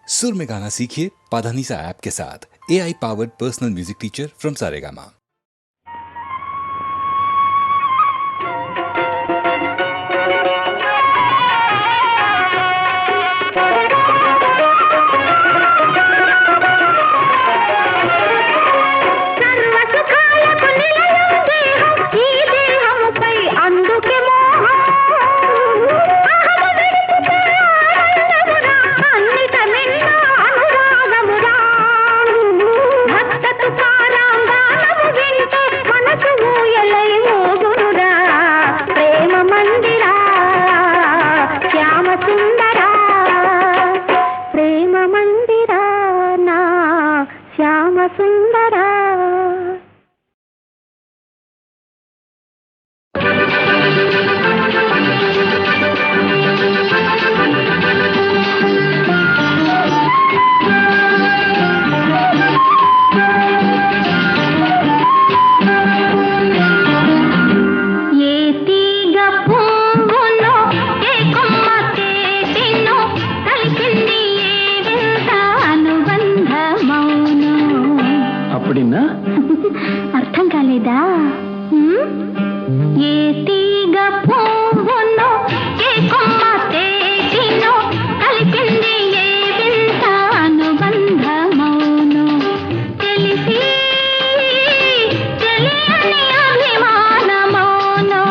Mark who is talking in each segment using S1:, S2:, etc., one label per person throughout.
S1: सुर में गाना सीखिए पाधानीसा ऐप के साथ। AI powered personal music teacher from Saregama.
S2: అర్థం కాలేదా? ఏ తీగ పువ్వునో ఏ కొమ్మ తేటినో కలిపింది ఏ వింత అనుబంధమౌనో తెలిసి తెలియని అభిమానమౌనో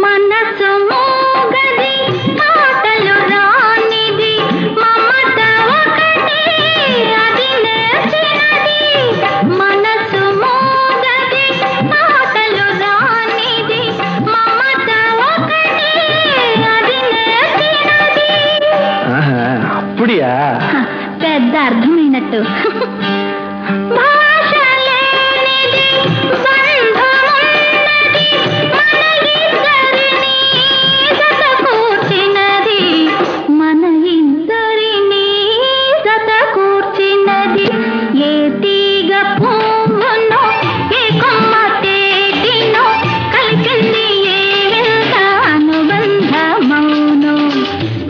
S2: మనసు మోగది మాటలు రానిది మమత ఒకటి అది నేర్చినది మనసు మోగది మాటలు రానిది మమత ఒకటి అది నేర్చినది.
S3: అప్పుడియా
S2: పెద్ద అర్థమైనట్టు. భాష లేనిది బంధమున్నది మన ఇద్దరిని జత కూర్చినది ఏ తీగ పువ్వునో ఏ కొమ్మ తేటినో కలిసింది ఏ వింత అనుబంధమౌనో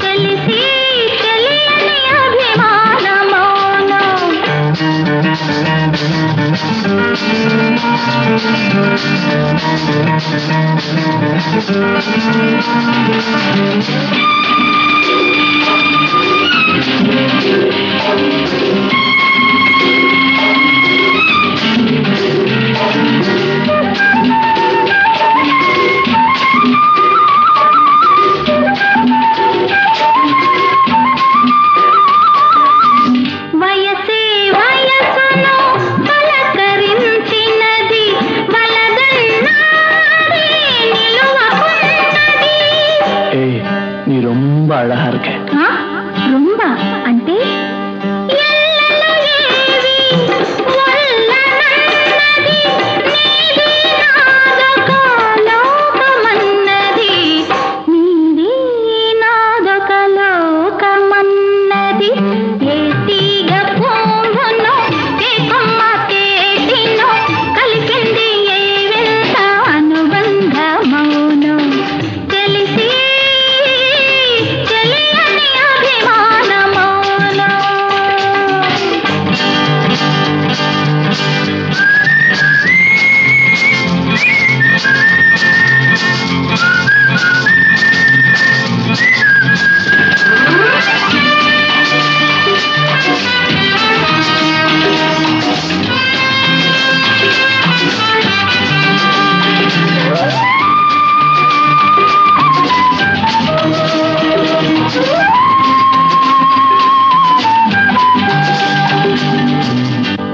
S2: తెలిసి తెలియని అభిమానమౌనో. వయసే వయసును పలకరించినది వలదన్నాది నిలువకున్నది.
S3: ఏయ్ நீ ரொம்ப அழகா இருக்க.
S2: రొంబ అంటే ఎల్లలు ఏవి వల్లనన్నది నీది నాదొక లోకమన్నది నీది నాదొక లోకమన్నది ఏ తీగ పువ్వునో ఏ కొమ్మ తేటినో కలిసింది ఏ వింత అనుబంధమౌనో తెలిసి తెలియని అభిమానమౌనో.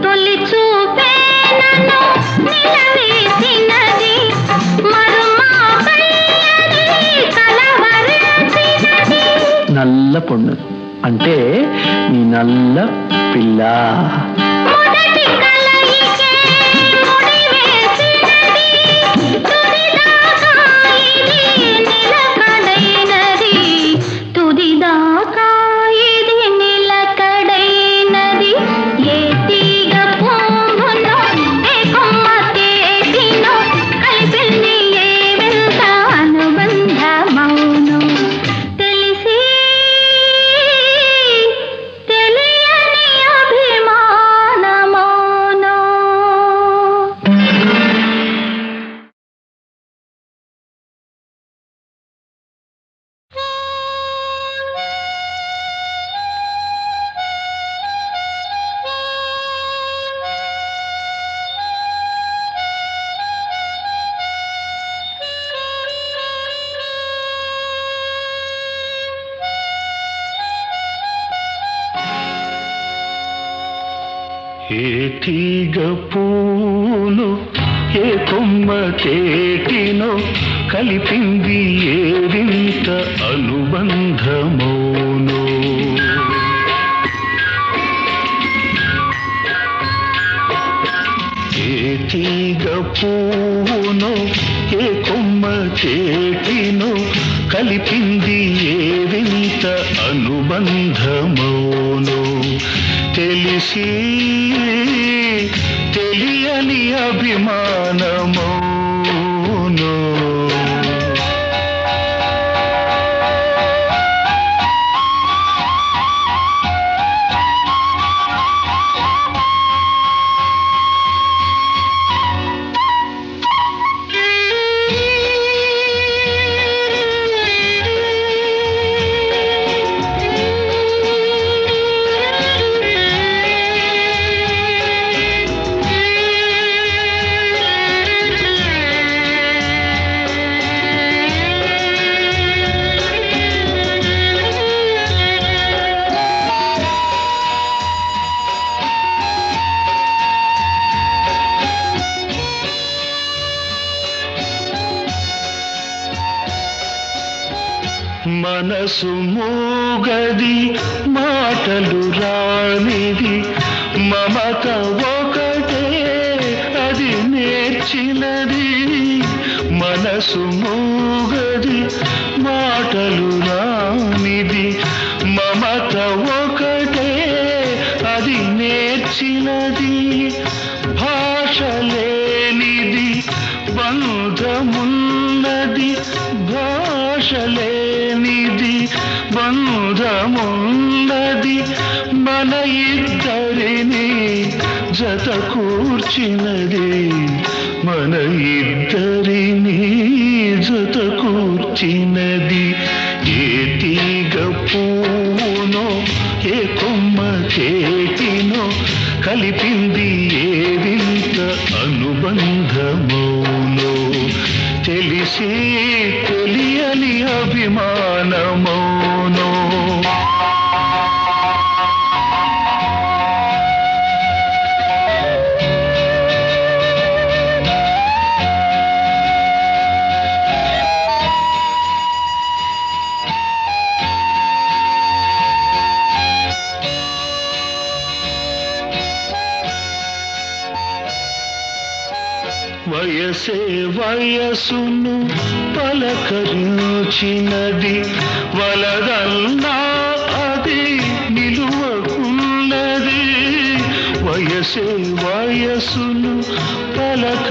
S2: తొలి చూపే నన్ను నిలవేసినది మరుమాపయ్యది కలవరించినది.
S3: నల్ల పొన్ను అంటే నీ నల్ల పిల్ల.
S2: మొదటి కలయికే ముడివేసినది తుదిదాకా ఇది నిలకడైనది తుదిదాకా ఇది నిలకడైనది ఏ
S3: ఏ తీగ పూను ఏ కొమ్మ తేటినో కలిపింది ఏ వింత అనుబంధమోనో. ఏ తీగ పూను ఏ కొమ్మ తేటినో కలిపింది ఏ వింత అనుబంధమోనో. తెలిసి తెలియని అభిమానమోనో. మనసు మూగది మాటలు రానిది మమత ఒకటే అది నేర్చినది. మనసు మూగది మాటలు రానిది మమత ఒకటే అది నేర్చినది. భాష లేనిది బంధమున్నది భాష లేనిది బంధమున్నది మన ఇద్దరిని జత కూర్చినది మన ఇద్దరిని జత కూర్చినది. ఏ తీగ పూనో ఏ కొమ్మ చేతినో కలిపింది ఏ వింత అనుబంధమోనో. తెలిసి తెలియని అభిమానమోనో. వయసే వయసును పలకరించినది వలదన్నా అది నిలువకున్నది. వయసే వయసును పలకరించినది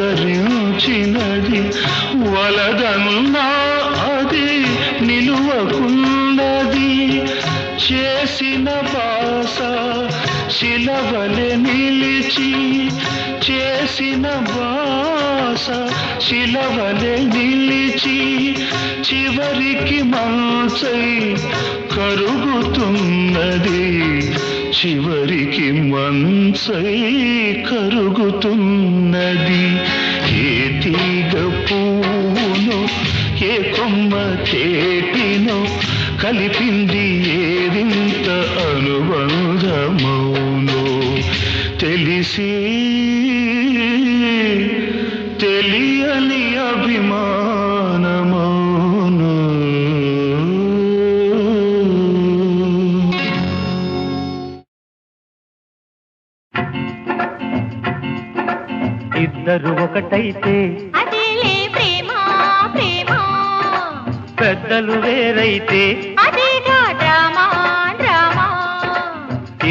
S3: వలదన్నా అది నిలువకున్నది. చేసిన బాస శిలవలె నిలిచి చేసిన బాస శిలవలె నిలిచి చివరికి మంచై కరుగుతున్నది చివరికి మంచై కరుగుతున్నది. ఏ తీగ పూనో ఏ కొమ్మ చేటినో కలిపింది ఏదింత అనుబంధమౌనో. తెలిసి తెలియని అభిమానమౌను.
S4: ఇద్దరు ఒకటైతే
S2: అదేలే ప్రేమ ప్రేమ,
S4: పెద్దలు వేరైతే
S2: అదేగా డ్రామా డ్రామా.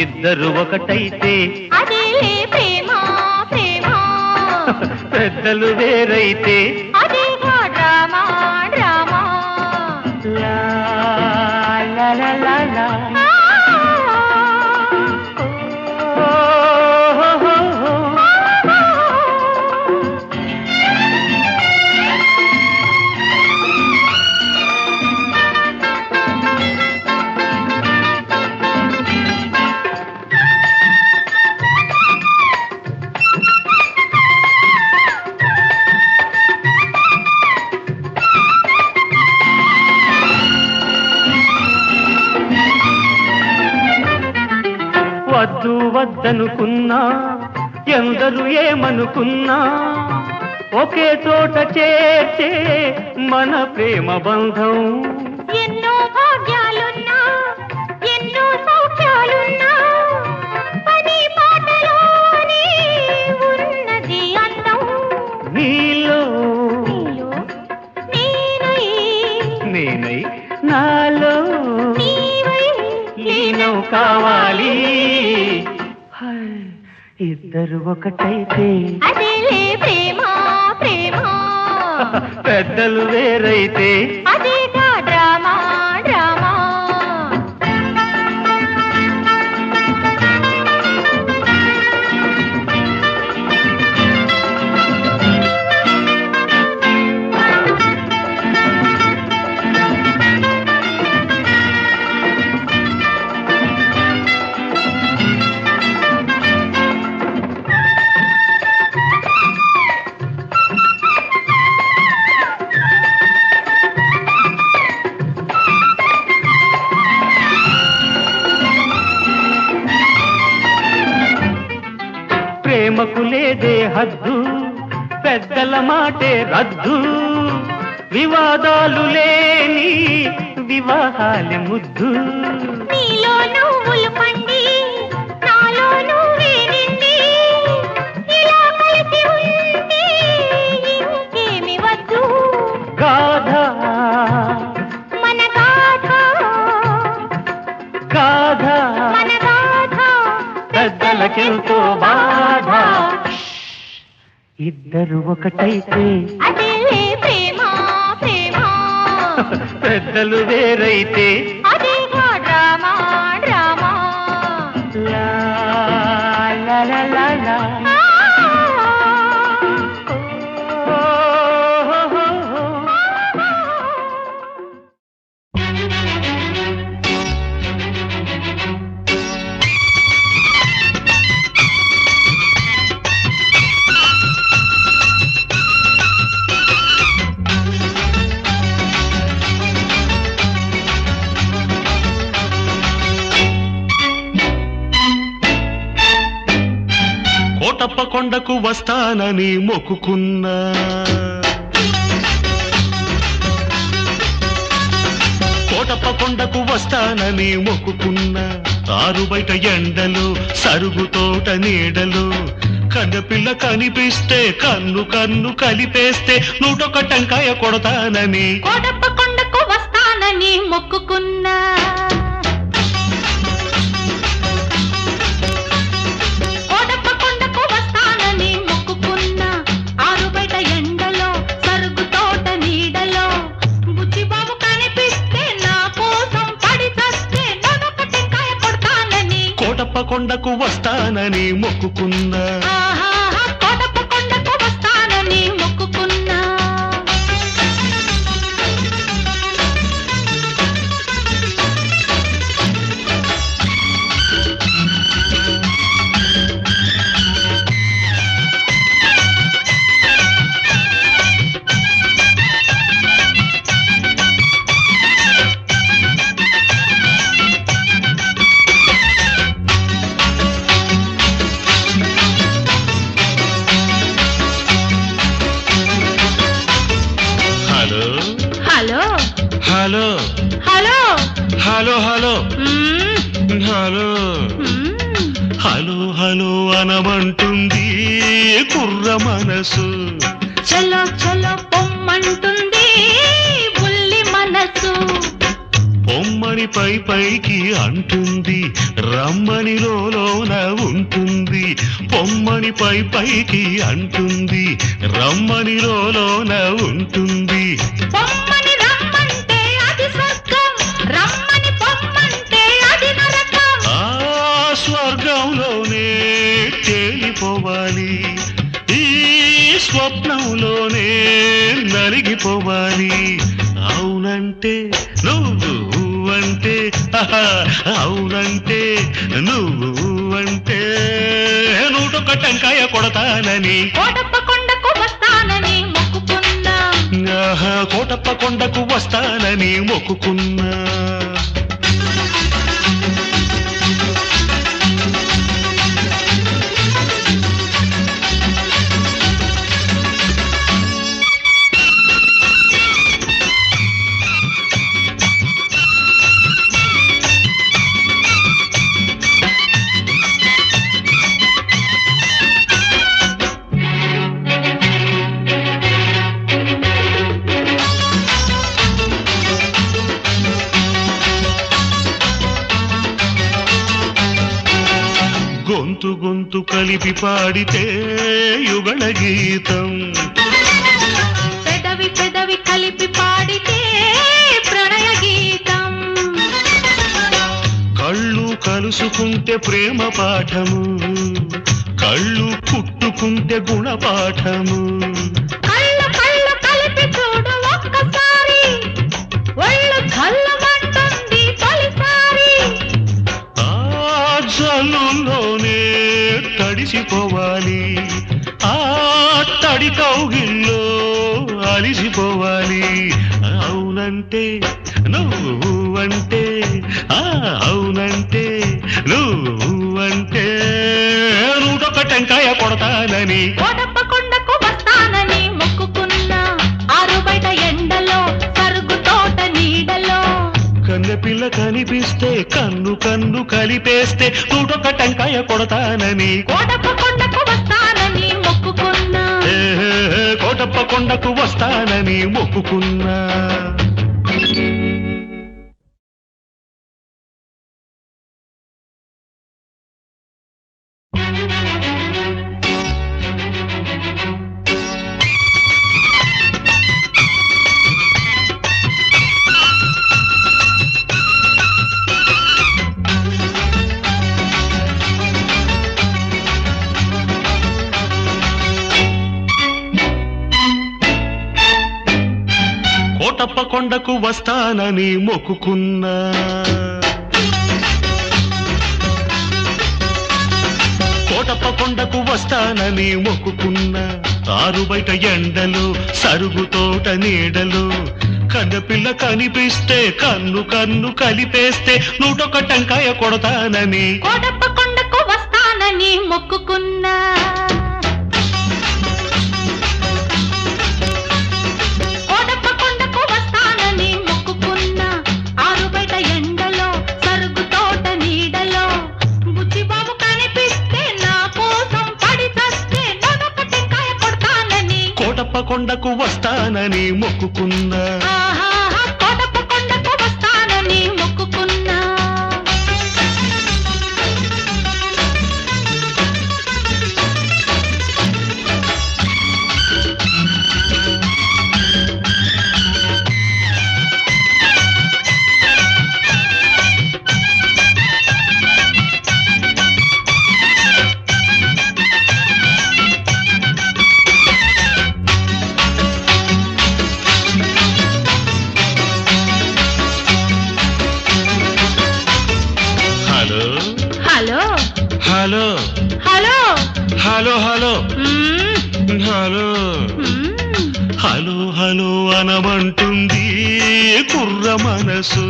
S4: ఇద్దరు ఒకటైతే
S2: అదేలే ప్రేమ ప్రేమ,
S4: పెద్దలు వేరైతే
S2: అదేగా డ్రామా డ్రామా.
S4: లా లా లా లా లా. ఓ, హో, హో, హో. ఎందనుకున్నా ఎందరు ఏమనుకున్నా ఒకే చోట చేర్చే మన ప్రేమ బంధం.
S2: ఎన్నో భాగ్యాలున్నా ఎన్నో సౌఖ్యాలున్నా పని పాటలోనే ఉన్నది అందం.
S4: నీలో
S2: నీలో నేనై
S4: నేనై నాలో
S2: నీవై
S4: లీనం కావాలి. హాయ్, ఇద్దరు ఒకటైతే
S2: అదేలే ప్రేమ ప్రేమ.
S4: పెద్దలు వేరైతే
S2: అదేగా డ్రామా డ్రామా.
S4: ప్రేమకు లేదే హద్దు, పెద్దల మాటే రద్దు, వివాదాలు లేని వివాహాల ముద్దు.
S2: నీలో నువ్వులు పండి నాలో నువ్వే నిండి ఇలా కలిసి ఉంటే ఇంకేమి వద్దు.
S4: గాథ
S2: మన గాథ
S4: గాథ
S2: మన గాథ
S4: పెద్దలకెంతో బాధ. ఇద్దరు ఒకటైతే
S2: అదేలే ప్రేమ ప్రేమ.
S4: పెద్దలు వేరైతే
S2: అదేగా డ్రామా డ్రామా.
S4: లా లా లా లా లా. ఓ, హో, హో, హో.
S3: కోటప్ప కొండకు వస్తానని మొక్కుకున్నా, కోటప్ప కొండకు వస్తానని మొక్కుకున్నా, ఆరు బయట ఎండలు సరుగు తోట నీడలు, కన్నపిల్ల కనిపిస్తే కన్ను కన్ను కలిపేస్తే 101 టెంకాయ కొడతానని,
S2: కోటప్ప కొండకు వస్తానని మొక్కుకున్నా. కోటప్ప కొండకు వస్తానని మొక్కుకున్నా, ఆరు బయట ఎండలో సరుగు తోట నీడలో, బుచ్చిబాబు కనిపిస్తే నా కోసం పడి చస్తే 101 టెంకాయ కొడతానని,
S3: కోటప్ప కొండకు వస్తానని మొక్కుకున్నా.
S2: ఆహాహా, కోటప్ప కొండకు వస్తానని మొక్కుకున్నా.
S3: Hello
S2: hello
S3: hello
S2: hello.
S3: Hello hello
S2: మ్మ్.
S3: హలో
S2: మ్మ్.
S3: హలో హలో అనమంటుంది కుర్ర మనసు,
S2: చలో చలో పొమ్మంటుంది బుల్లి మనసు.
S3: పొమ్మని పై పైకి అంటుంది, రమ్మని లోన ఉంటుంది, పొమ్మని పై పైకి అంటుంది, రమ్మని లోన ఉంటుంది.
S2: పొమ్మని రమ్మంటే అది స్వర్గం, రమ్మని పొమ్మంటే అది నరకం.
S3: ఆ స్వర్గంలోనే తేలిపోవాలి, ఈ స్వప్నంలోనే నలిగిపోవాలి. అవునంటే నువ్వు అంటే, అవునంటే నువ్వు అంటే 101 టెంకాయ కొడతానని,
S2: కోటప్ప కొండకు వస్తానని మొక్కుకున్నా.
S3: కోటప్ప కొండకు వస్తానని మొక్కుకున్నా. గొంతు గొంతు కలిపి పాడితే యుగళ గీతం
S2: పెదవి పెదవి కలిపి పాడితే ప్రణయ గీతం
S3: కళ్ళు కలుసుకుంటే ప్రేమ పాఠము కళ్ళు కుట్టుకుంటే గుణపాఠము
S2: కళ్ళు కళ్ళు కలిపి చూడు ఒక్కసారి ఒళ్ళు కళ్ళమంటుంది తొలిసారి
S3: ఆ జల్లులోనే తడిసిపోవాలి ఆ తడి కౌగిల్లో అలిసిపోవాలి అవునంటే నువ్వంటే అవునంటే నువ్వంటే నూటొక్క టెంకాయ కొడతానని
S2: కోటప్పకొండకు వస్తానని మొక్కుకున్నా ఆరు బయట ఎండలో సరుగు తోట నీడలో
S3: కన్నె పిల్ల కనిపిస్తే కన్ను కన్ను కలిపేస్తే నూటొక్క టెంకాయ కొడతానని
S2: కోటప్పకొండకు వస్తానని మొక్కుకున్నా
S3: కోటప్ప కొండకు వస్తానని మొక్కుకున్నా కోటప్ప కొండకు వస్తానని మొక్కుకున్నా కోటప్ప కొండకు వస్తానని మొక్కుకున్నా ఆరు బయట ఎండలు సరుగు తోట నీడలు కన్నపిల్ల కనిపిస్తే కన్ను కన్ను కలిపేస్తే నూటొక్క టెంకాయ కొడతానని
S2: కోటప్పకొండకు వస్తానని మొక్కుకున్నా కోటప్పకొండకు వస్తానని మొక్కుకున్నా ఆరు బయట ఎండలో సరుగు తోట నీడలో బుచ్చిబాబు కనిపిస్తే నా కోసం పడి చస్తే నొనొక్క టెంకాయ కొడతానని
S3: కోటప్ప కొండకు వస్తానని మొక్కుకున్నా
S2: ఆహాహా కోటప్పకొండకు వస్తానని మొక్కుకున్నా
S3: hello
S2: hello
S3: hello
S2: hello
S3: hello hello
S2: మ్మ్.
S3: హలో
S2: మ్మ్.
S3: హలో హలో అనమంటుంది కుర్ర మనసు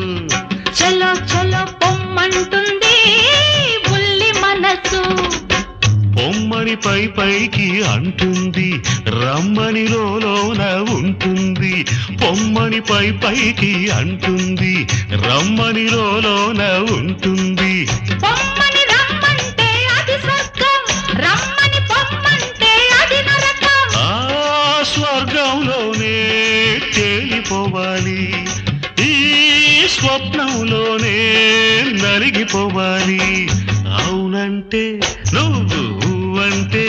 S2: చలో చలో పొమ్మంటుంది బుల్లి మనసు
S3: పొమ్మని పై పైకి అంటుంది రమ్మని లోన ఉంటుంది పొమ్మని పై పైకి అంటుంది రమ్మని లోన ఉంటుంది
S2: పొమ్మని రమ్మంటే అది స్వర్గం రమ్మని పొమ్మంటే అది నరకం
S3: ఆ స్వర్గంలోనే తేలిపోవాలి ఈ స్వప్నంలోనే నలిగిపోవాలి అవునంటే నువ్వంటే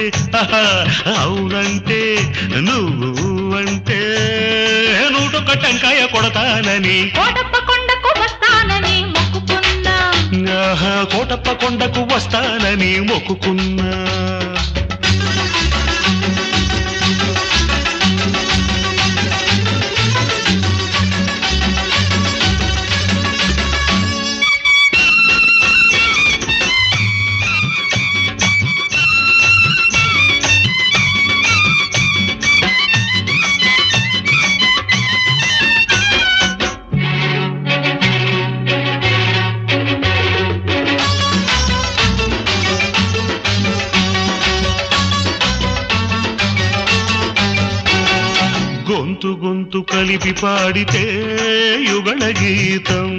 S3: అవునంటే నువ్వంటే నూటొక్క టెంకాయ కొడతానని
S2: కోటప్పకొండకు వస్తానని మొక్కుకున్నా
S3: కోటప్ప కొండకు వస్తానని మొక్కుకున్నా గొంతు గొంతు కలిపి పాడితే యుగళ గీతం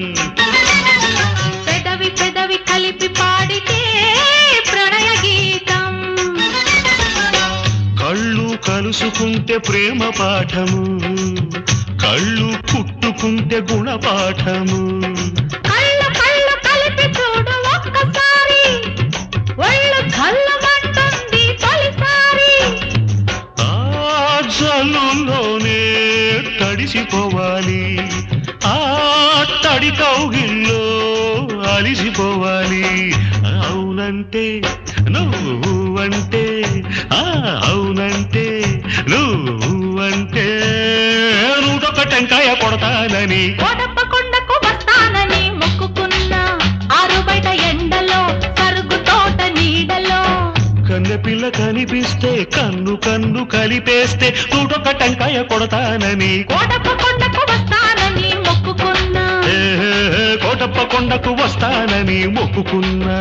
S2: పెదవి పెదవి కలిపి పాడితే ప్రణయ గీతం
S3: కళ్ళు కలుసుకుంటే ప్రేమ పాఠము కళ్ళు కుట్టుకుంటే గుణపాఠము
S2: కళ్ళు కళ్ళు కలిపి చూడు ఒక్కసారి ఒళ్ళు చల్లమంటుంది తొలిసారి
S3: ఆ జల్లులోనే తడిసిపోవాలి, ఆ తడి కౌగిల్లో అలిసిపోవాలి. అవునంటే నువ్వంటే, అవునంటే నువ్వంటే నూటొక్క టెంకాయ కొడతానని
S2: కోటప్పకొండకు వస్తానని మొక్కుకున్నా, ఆరు బయట ఎండలో సరుకు తోట నీడలో.
S3: కన్నె పిల్ల కనిపిస్తే కన్ను కన్ను కలిపేస్తే నూటొక్క టెంకాయ కొడతానని
S2: కోటప్పకొండకు వస్తానని మొక్కుకున్నా.
S3: కోటప్ప కొండకు వస్తానని మొక్కుకున్నా.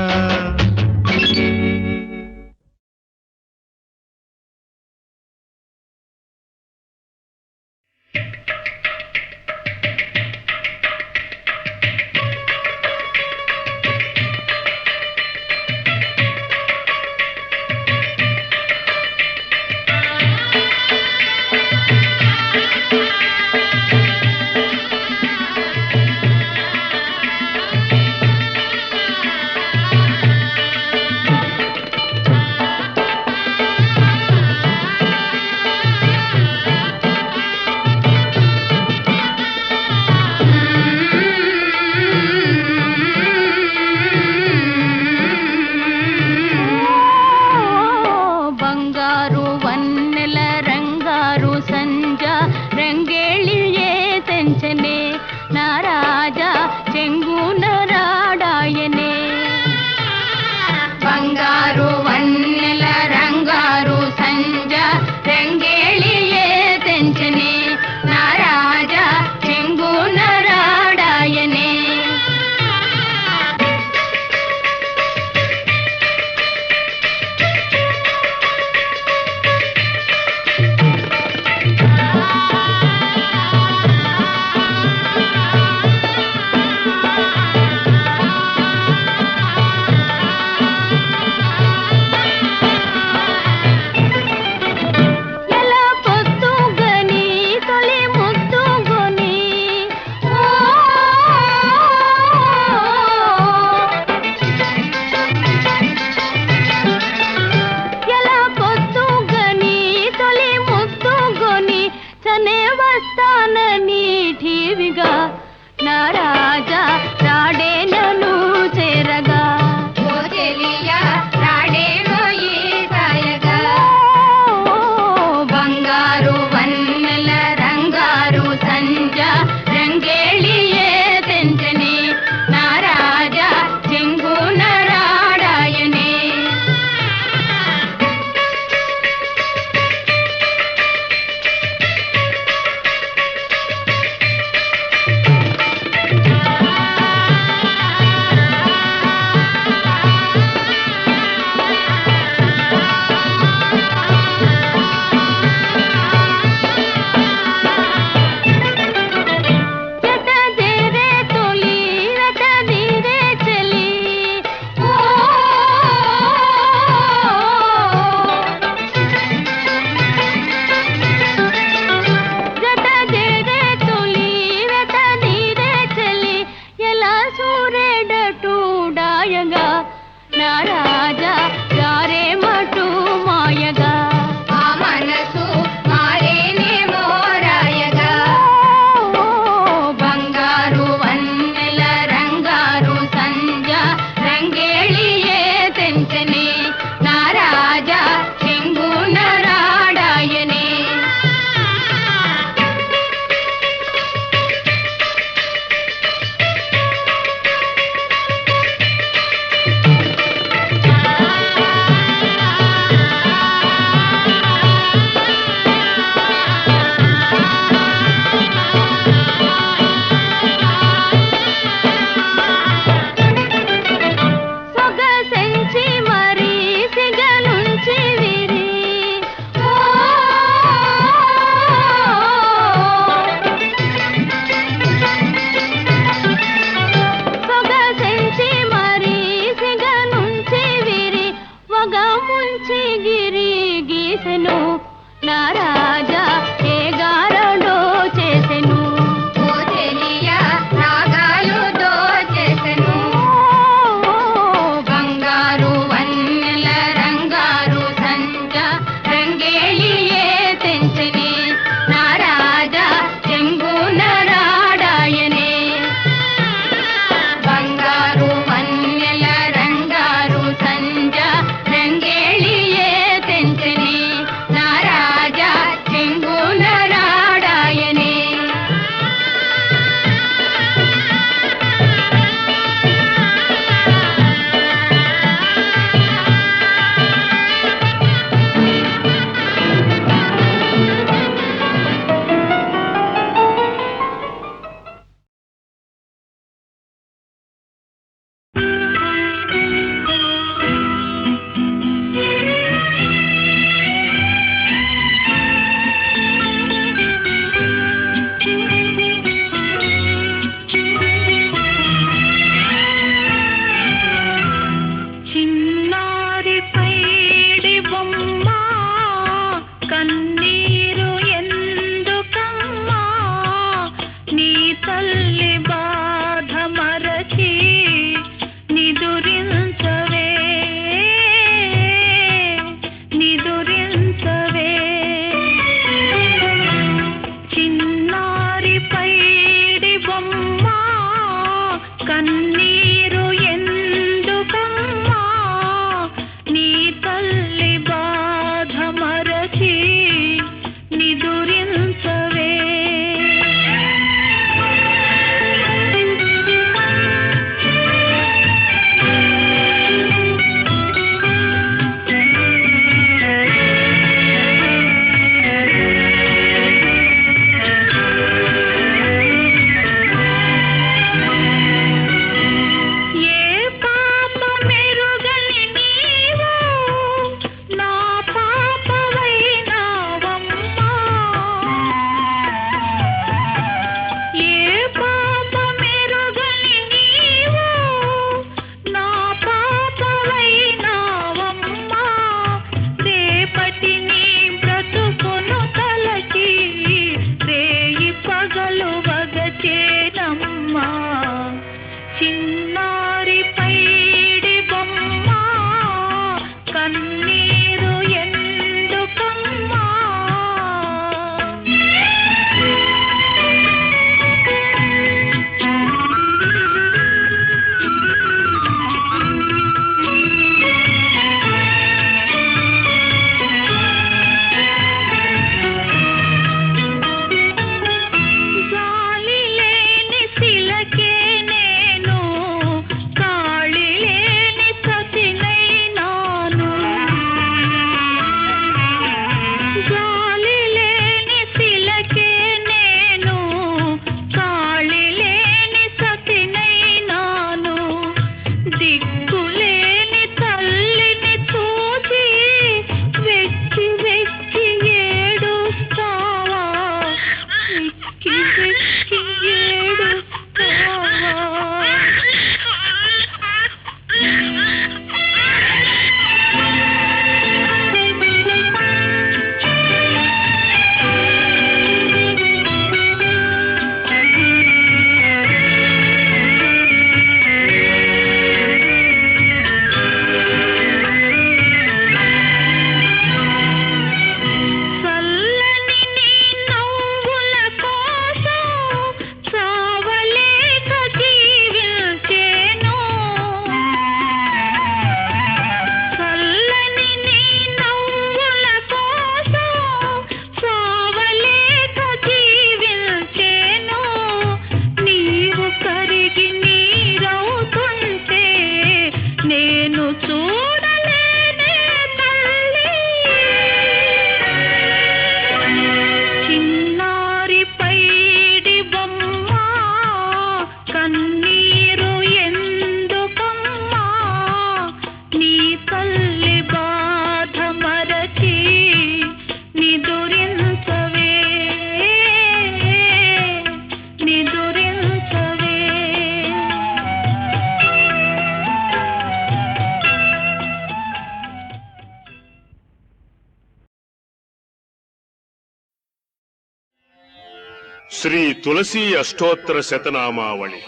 S5: శ్రీ తులసి అష్టోత్తర శతనామావళి.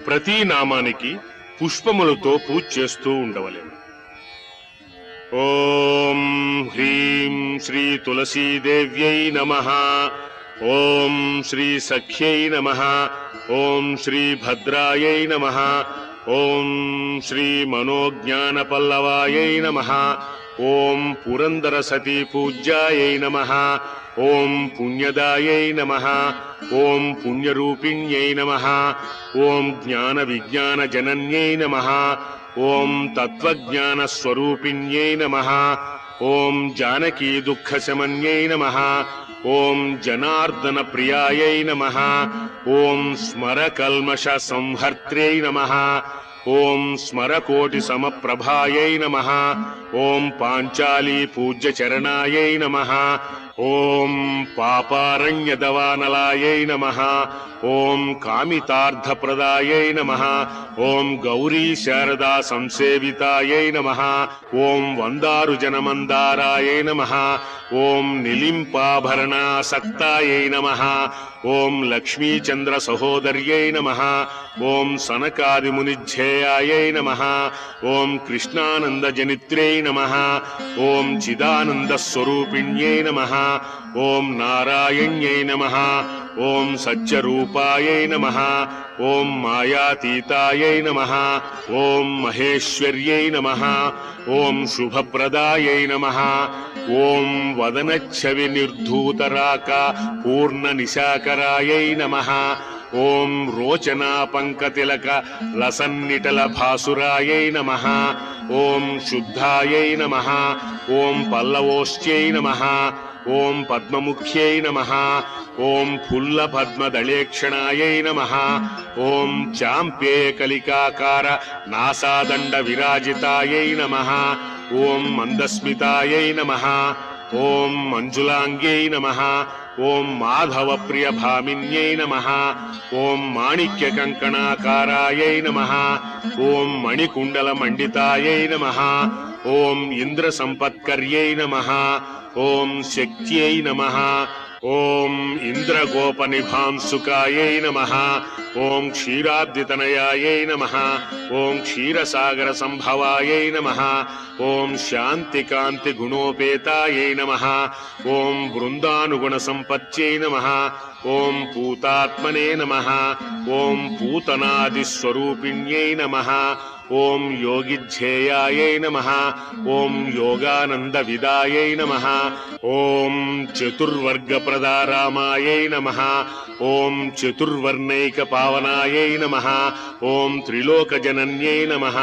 S5: ప్రతి నామానికి పుష్పములతో పూజ చేస్తూ ఉండవలెను. ఓం హ్రీం శ్రీ తులసీదేవ్యై నమః. ఓం శ్రీ సఖ్యై నమః. ఓం శ్రీ భద్రాయై నమః. ఓం శ్రీ మనోజ్ఞానపల్లవాయై నమః. ఓం పురందర సతీ పూజ్యాయై నమః. ఓం పుణ్యదాయై నమః. ఓం పుణ్యరూపిణ్యై నమః. ఓం జ్ఞాన విజ్ఞాన జనన్యై నమః. ఓం తత్వజ్ఞాన స్వరూపిణ్యై నమః. ఓం జానకీ దుఃఖశమన్యై నమః. ఓం జనార్దన ప్రియాయై నమః. ఓం స్మర కల్మష సంహర్త్ర్యై నమః. ఓం స్మరకోటి సమప్రభాయై నమః. ఓం పాంచాలీ పూజ్య చరణాయై నమః. ఓం పాపారణ్యదవానలాయై నమః. ఓం కామితార్థప్రదాయై నమః. ఓం గౌరీ శారదా సంసేవితాయై నమః. ఓం వందారు జనమందారాయై నమః. ఓం నిలింపాభరణాసక్తాయై నమః. ఓం లక్ష్మీచంద్ర సహోదర్యై నమః. ఓం సనకాదిమునిధ్యేయాయై నమః. ఓం కృష్ణానందజనిత్ర్యై నమః. ఓం చిదానందస్వరూపిణ్యై నమః. ఓం నారాయణ్యై నమః. ఓం సత్యరూపాయై నమః. ఓం మాయాతీతాయై నమః. ఓం మహేశ్వర్యై నమః. ఓం శుభప్రదాయై నమః. ఓం వదనచ్ఛవి నిర్ధూతరాక పూర్ణ నిశాకరాయై నమః. ఓం రోచనా పంకతిలక లసన్నిటల భాసురాయై నమః. ఓం శుద్ధాయై నమః. ఓం పల్లవోశ్చ్యై నమః. ఓం పద్మముఖ్యై నమః. ఓం ఫుల్ల పద్మదళేక్షణాయై నమః. ఓం చాంప్యే కలికాకార నాసాదండ విరాజితాయై నమః. ఓం మందస్మితాయై నమః. ఓం మంజులాంగ్యై నమః. ఓం మాధవ ప్రియ భామిన్యై నమః. ఓం మాణిక్య కంకణాకారాయై నమః. ఓం మణికుండల మండితాయై నమః. ఓం ఇంద్ర సంపత్కర్యై నమః. ఓం శక్త్యై నమః. ఓం ఇంద్రగోపనిభాంసుకాయై నమః. ఓం క్షీరాబ్దితనయాయై నమః. ఓం క్షీరసాగర సంభవాయై నమః. ఓం శాంతికాంతి గుణోపేతాయై నమః. ఓం బృందానుగుణ సంపత్యై నమః. ఓం పూతాత్మనే నమః. ఓం పూతనాదిస్వరూపిణ్యై నమః. ఓం యోగిధ్యేయాయై నమః. ఓం యోగానంద విదాయై నమః. ఓం చతుర్వర్గప్రదారామాయై నమః. ఓం చతుర్వర్ణైక పావనాయై నమః. ఓం త్రిలోకజనన్యై నమః.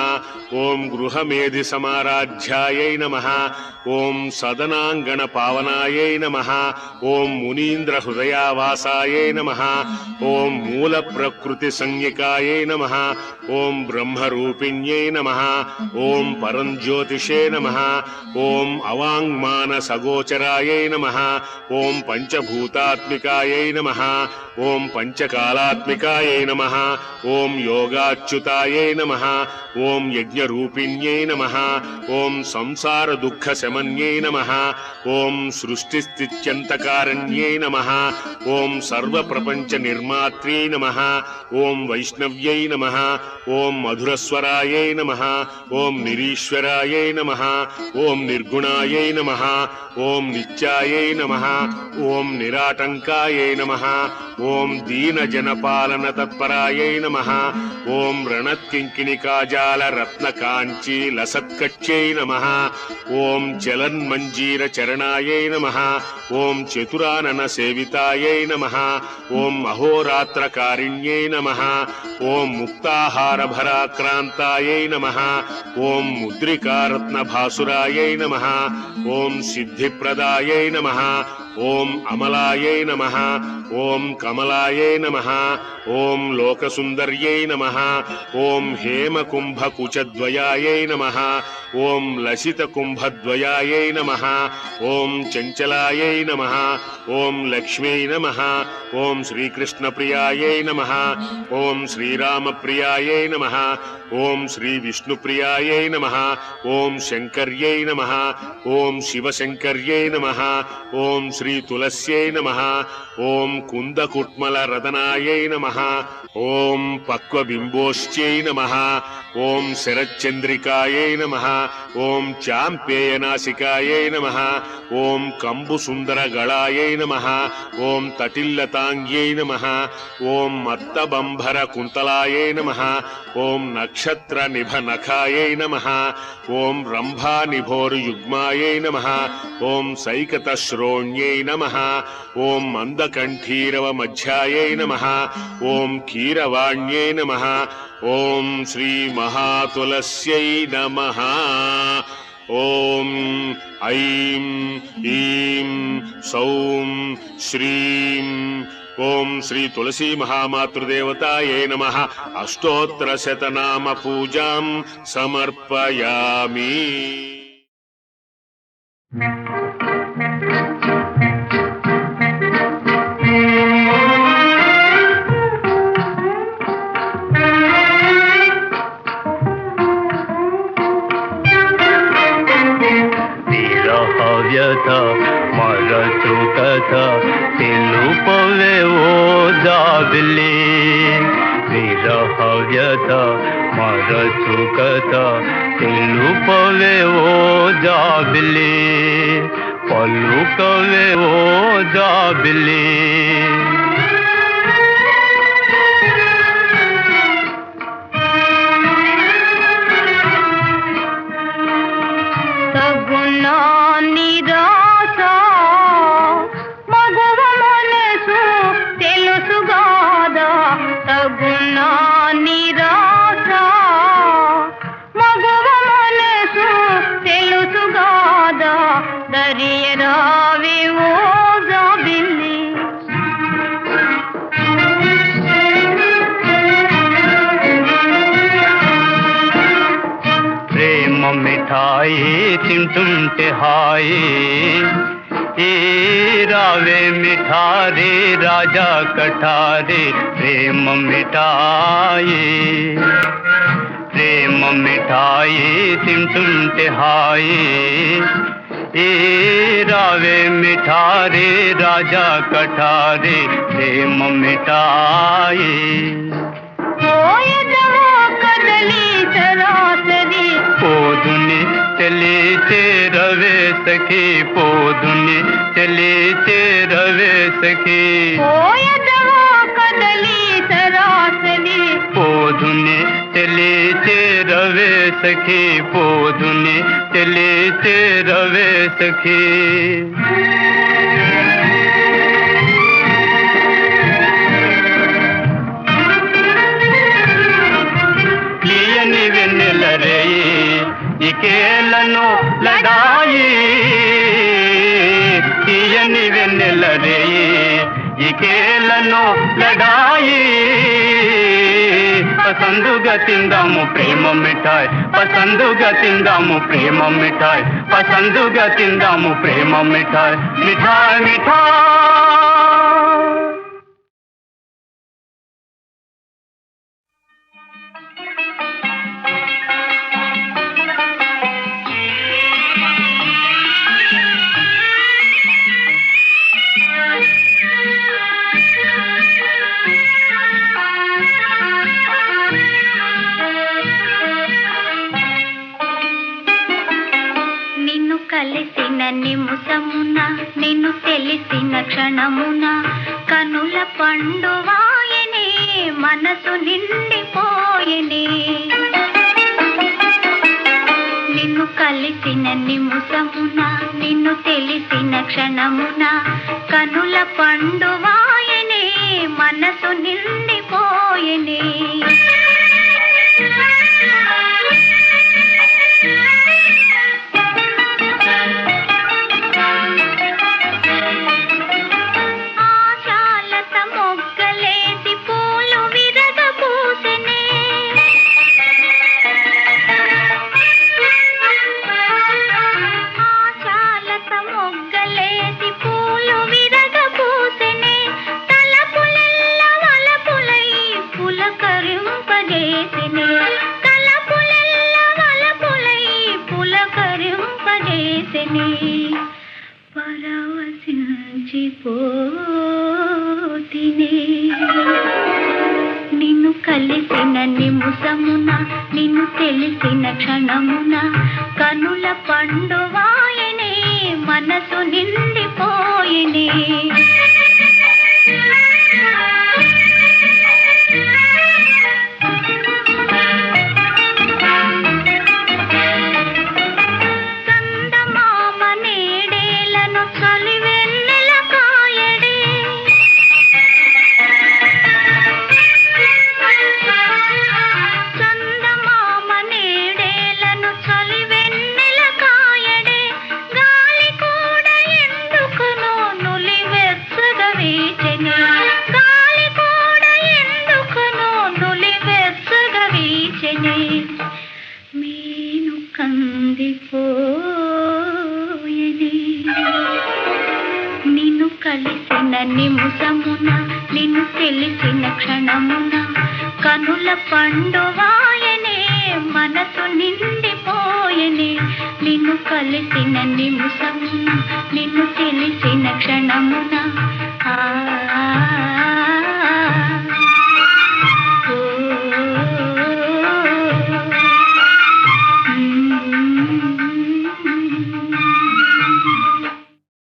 S5: ఓం గృహమేధి సమారాధ్యాయై నమః. ఓం సదనాంగణ పావనాయై నమః. ఓం మునీంద్ర హృదయావాసాయై నమః. ఓం మూల ప్రకృతి సంజ్ఞకాయై నమః. ఓం బ్రహ్మరూపిణ్యై నమః. ఓం పరంజ్యోతిషే నమః. ఓం అవాంగ్మాన సగోచరాయై నమః. ఓం పంచభూతాత్మికాయై నమః. ఓం పంచకాలాత్మికాయై నమః. ఓం యోగాచ్యుతాయై నమః. ఓం యజ్ఞరూపిణ్యై నమః. ఓం సంసార దుఃఖ శమన్యై నమః. ఓం సృష్టిస్థిత్యంతకారణ్యై నమః. ఓం సర్వప్రపంచ నిర్మాత్ర్యై నమః. ఓం వైష్ణవ్యై నమః. ఓం మధురస్వరాయై నమః. ఓం నిరీశ్వరాయై నమః. ఓం నిర్గుణాయై నమః. ఓం నిత్యాయై నమః. ఓం నిరాటంకాయై నమః. ఓం దీనజనపాలన తత్పరాయై నమః. ఓం రణత్కింకిణికాజాల రత్నకాంచీ లసత్కచ్యై నమః. ఓం చలన్మంజీర చరణాయై నమః. ఓం చతురానన సేవితాయై నమః. ఓం అహోరాత్రకారిణ్యై నమః. ఓం ముక్తాహార భరాక్రాంతాయై నమః. ఓం ముద్రికారత్న భాసురాయై నమః. ఓం సిద్ధిప్రదాయై నమః. ఓం అమలాయై నమః. ఓం కమలాయై నమః. ఓం లోకసుందర్యై నమః. ఓం హేమకుంభకుచద్వయాయై నమః. ఓం లసితకుంభద్వయాయై నమః. ఓం చంచలాయై నమః. ఓం లక్ష్మ్యై నమః. ఓం శ్రీకృష్ణప్రియాయై నమః. ఓం శ్రీరామప్రియాయై నమః. ఓం శ్రీవిష్ణుప్రియాయై నమః. ఓం శంకర్యై నమః. ఓం శివశంకర్యై నమః. ఓం శ్రీ శ్రీ తులస్యై నమః ఓం కుందకుట్మల రదనాయై నమః ఓం పక్వబింబోశ్చై నమః ఓం శరచంద్రికాయై నమః ఓం చాంపేయనాసికాయై నమః ఓం కంబుసుందరగళాయై నమః ఓం తటిల్లతాంగ్యై నమః ఓం మత్తబంభర కుంతలాయై నమః ఓం నక్షత్ర నిభనఖాయై నమః ఓం రంభానిభోర్యుగ్మాయై నమః ఓం సైకతశ్రోణ్యై నమః ఓం మందకంఠీరవ మధ్యాయై నమః ఓం కీరవాణ్యై నమః ఓం శ్రీ మహాతులస్యై నమః ఓం ఐం ఈం సౌం శ్రీం ఓం శ్రీ తులసీ మహామాతృదేవతాయై నమః అష్టోత్తర శతనామ పూజాం సమర్పయామి.
S4: వ్యథ మరచు కథ తెలుపవే ఓ జాబిలి విరహ వ్యథ మరచు కథ తెలుపవే ఓ జాబిలి పలుకవే ఓ జాబిలి మిఠాయి తింటుంటే హాయి ఏ రావే మిఠారే రాజా కఠారే ప్రేమ మిఠాయి ప్రేమ మిఠాయి తింటుంటే హాయి ఏ రావే మిఠారే రాజా కఠారే ప్రేమ మిఠాయి పోదుని చలితే రవే సఖీ పోదుని చలితే రవే సఖీ పోదుని చలితే రవే సఖీ పోదుని చలితే రవే సఖీ ఇకేలను లడాయి తీయని వెన్నెల రేయి ఇకేలను లడాయి పసందుగా తిందాము ప్రేమ మిఠాయి పసందుగా తిందాము ప్రేమ మిఠాయి పసందుగా తిందాము ప్రేమ మిఠాయి మిఠాయి మిఠాయి.
S2: కలిసిన నిముసమున నిన్ను తెలిసిన క్షణమున కనుల పండువాయనే మనసు నిండిపోయనే నిన్ను కలిసిన నిముసమున నిన్ను తెలిసిన క్షణమున కనుల పండువాయనే మనసు నిండిపోయనే పరవశించ మరచిపోతినే నిన్ను కలిసిన నిముసమున నిన్ను తెలిసిన క్షణమున కనుల పండువాయనే మనసు నిండిపోయినే మీను కందిపోయనే నిన్ను కలిసిన నిముసమున నిన్ను తెలిసిన క్షణమున కనుల పండువాయనే మనసు నిండిపోయనే నిన్ను కలిసిన నిముసమున నిన్ను తెలిసిన క్షణమున ఆ